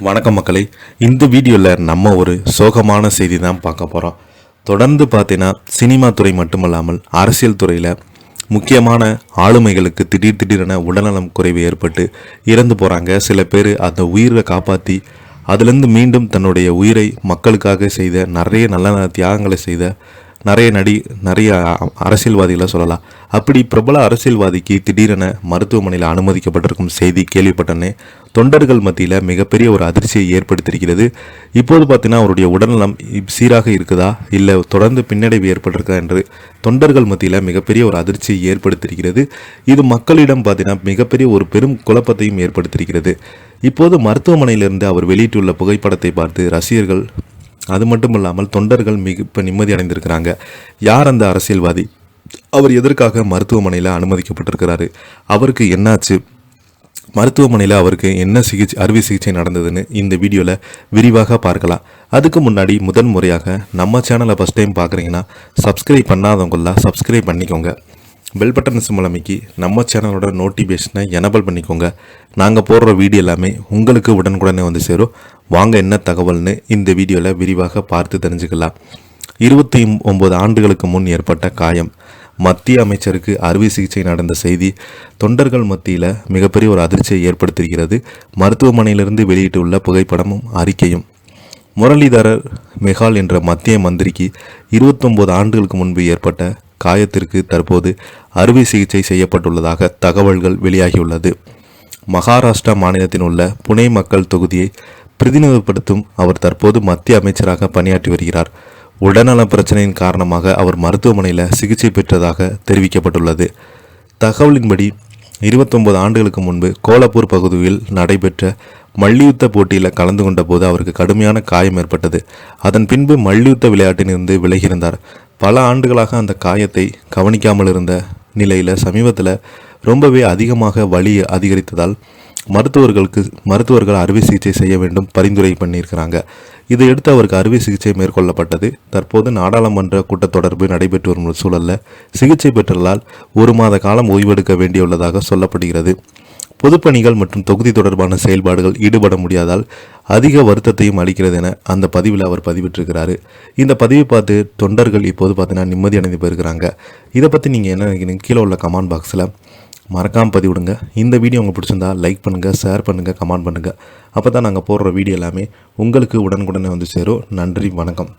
வணக்கம் மக்களே. இந்த வீடியோவில் நம்ம ஒரு சோகமான செய்தி தான் பார்க்க போகிறோம். தொடர்ந்து பார்த்தீங்கன்னா சினிமா துறை மட்டுமல்லாமல் அரசியல் துறையில் முக்கியமான ஆளுமைகளுக்கு திடீரென உடல்நலம் குறைவு ஏற்பட்டு இறந்து போகிறாங்க. சில பேர் அந்த உயிரை காப்பாற்றி அதுலேருந்து மீண்டும் தன்னுடைய உயிரை மக்களுக்காக செய்த நிறைய நல்ல தியாகங்களை செய்த நிறைய அரசியல்வாதிகளை சொல்லலாம். அப்படி பிரபல அரசியல்வாதிக்கு திடீரென மருத்துவமனையில் அனுமதிக்கப்பட்டிருக்கும் செய்தி கேள்விப்பட்டனே தொண்டர்கள் மத்தியில் மிகப்பெரிய ஒரு அதிர்ச்சியை ஏற்படுத்தியிருக்கிறது. இப்போது பார்த்தீங்கன்னா அவருடைய உடல்நலம் சீராக இருக்குதா இல்லை தொடர்ந்து பின்னடைவு ஏற்பட்டிருக்கா என்று தொண்டர்கள் மத்தியில் மிகப்பெரிய ஒரு அதிர்ச்சியை ஏற்படுத்தியிருக்கிறது. இது மக்களிடம் பார்த்தீங்கன்னா மிகப்பெரிய ஒரு பெரும் குழப்பத்தையும் ஏற்படுத்தியிருக்கிறது. இப்போது மருத்துவமனையிலிருந்து அவர் வெளியிட்டுள்ள புகைப்படத்தை பார்த்து ரசிகர்கள் அது மட்டும் இல்லாமல் தொண்டர்கள் இப்போ நிம்மதி அடைந்திருக்கிறாங்க. யார் அந்த அரசியல்வாதி? அவர் எதற்காக மருத்துவமனையில் அனுமதிக்கப்பட்டிருக்கிறாரு? அவருக்கு என்னாச்சு? மருத்துவமனையில் அவருக்கு என்ன அறுவை சிகிச்சை நடந்ததுன்னு இந்த வீடியோவில் விரிவாக பார்க்கலாம். அதுக்கு முன்னாடி முதன் முறையாக நம்ம சேனலை ஃபஸ்ட் டைம் பார்க்குறீங்கன்னா சப்ஸ்கிரைப் பண்ணாதவங்களாம் சப்ஸ்கிரைப் பண்ணிக்கோங்க. பெல் பட்டன் சிம்பல் அமைக்கி நம்ம சேனலோட நோட்டிஃபிகேஷனை எனபிள் பண்ணிக்கோங்க. நாங்கள் போடுற வீடியோ எல்லாமே உங்களுக்கு உடனுக்குடனே வந்து சேரும். வாங்க என்ன தகவல்னு இந்த வீடியோவில் விரிவாக பார்த்து தெரிஞ்சுக்கலாம். 29 ஆண்டுகளுக்கு முன் ஏற்பட்ட காயம். மத்திய அமைச்சருக்கு அறுவை சிகிச்சை நடந்த செய்தி தொண்டர்கள் மத்தியில் மிகப்பெரிய ஒரு அதிர்ச்சியை ஏற்படுத்தியிருக்கிறது. மருத்துவமனையிலிருந்து வெளியிட்டுள்ள புகைப்படமும் அறிக்கையும். முரளிதரர் மெஹால் என்ற மத்திய மந்திரிக்கு 29 ஆண்டுகளுக்கு முன்பு ஏற்பட்ட காயத்திற்கு தற்போது அறுவை சிகிச்சை செய்யப்பட்டுள்ளதாக தகவல்கள் வெளியாகியுள்ளது. மகாராஷ்டிரா மாநிலத்தில் உள்ள புனே மக்கள் தொகுதியை பிரதிநிதிப்படுத்தும் அவர் தற்போது மத்திய அமைச்சராக பணியாற்றி வருகிறார். உடல்நல பிரச்சனையின் காரணமாக அவர் மருத்துவமனையில் சிகிச்சை பெற்றதாக தெரிவிக்கப்பட்டுள்ளது. தகவலின்படி 29 ஆண்டுகளுக்கு முன்பு கோலப்பூர் பகுதியில் நடைபெற்ற மல்யுத்த போட்டியில் கலந்து கொண்ட போது அவருக்கு கடுமையான காயம் ஏற்பட்டது. அதன் பின்பு மல்யுத்த விளையாட்டிலிருந்து விலகியிருந்தார். பல ஆண்டுகளாக அந்த காயத்தை கவனிக்காமல் இருந்த நிலையில் சமீபத்தில் ரொம்பவே அதிகமாக வலி அதிகரித்ததால் மருத்துவர்கள் அறுவை சிகிச்சை செய்ய வேண்டும் பரிந்துரை பண்ணியிருக்கிறாங்க. இதையடுத்து அவருக்கு அறுவை சிகிச்சை மேற்கொள்ளப்பட்டது. தற்போது நாடாளுமன்ற கூட்டத்தொடர்பு நடைபெற்று வரும் சூழலில் சிகிச்சை பெற்றதால் 1 மாத காலம் ஓய்வெடுக்க வேண்டியுள்ளதாக சொல்லப்படுகிறது. பொதுப்பணிகள் மற்றும் தொகுதி தொடர்பான செயல்பாடுகள் ஈடுபட முடியாதால் அதிக வருத்தத்தையும் அளிக்கிறது என அந்த பதிவில் அவர் பதிவிட்டிருக்கிறாரு. இந்த பதிவை பார்த்து தொண்டர்கள் இப்போது பார்த்தீங்கன்னா நிம்மதி அடைந்து போயிருக்கிறாங்க. இதை பற்றி நீங்கள் என்ன நினைக்கிறீங்க? கீழே உள்ள கமெண்ட் பாக்ஸில் மறக்காமல் பதிவிடுங்க. இந்த வீடியோ உங்களுக்கு பிடிச்சிருந்தா லைக் பண்ணுங்கள், ஷேர் பண்ணுங்கள், கமெண்ட் பண்ணுங்கள். அப்போ தான் நாங்கள் போடுற வீடியோ எல்லாமே உங்களுக்கு உடனுக்குடனே வந்து சேரும். நன்றி, வணக்கம்.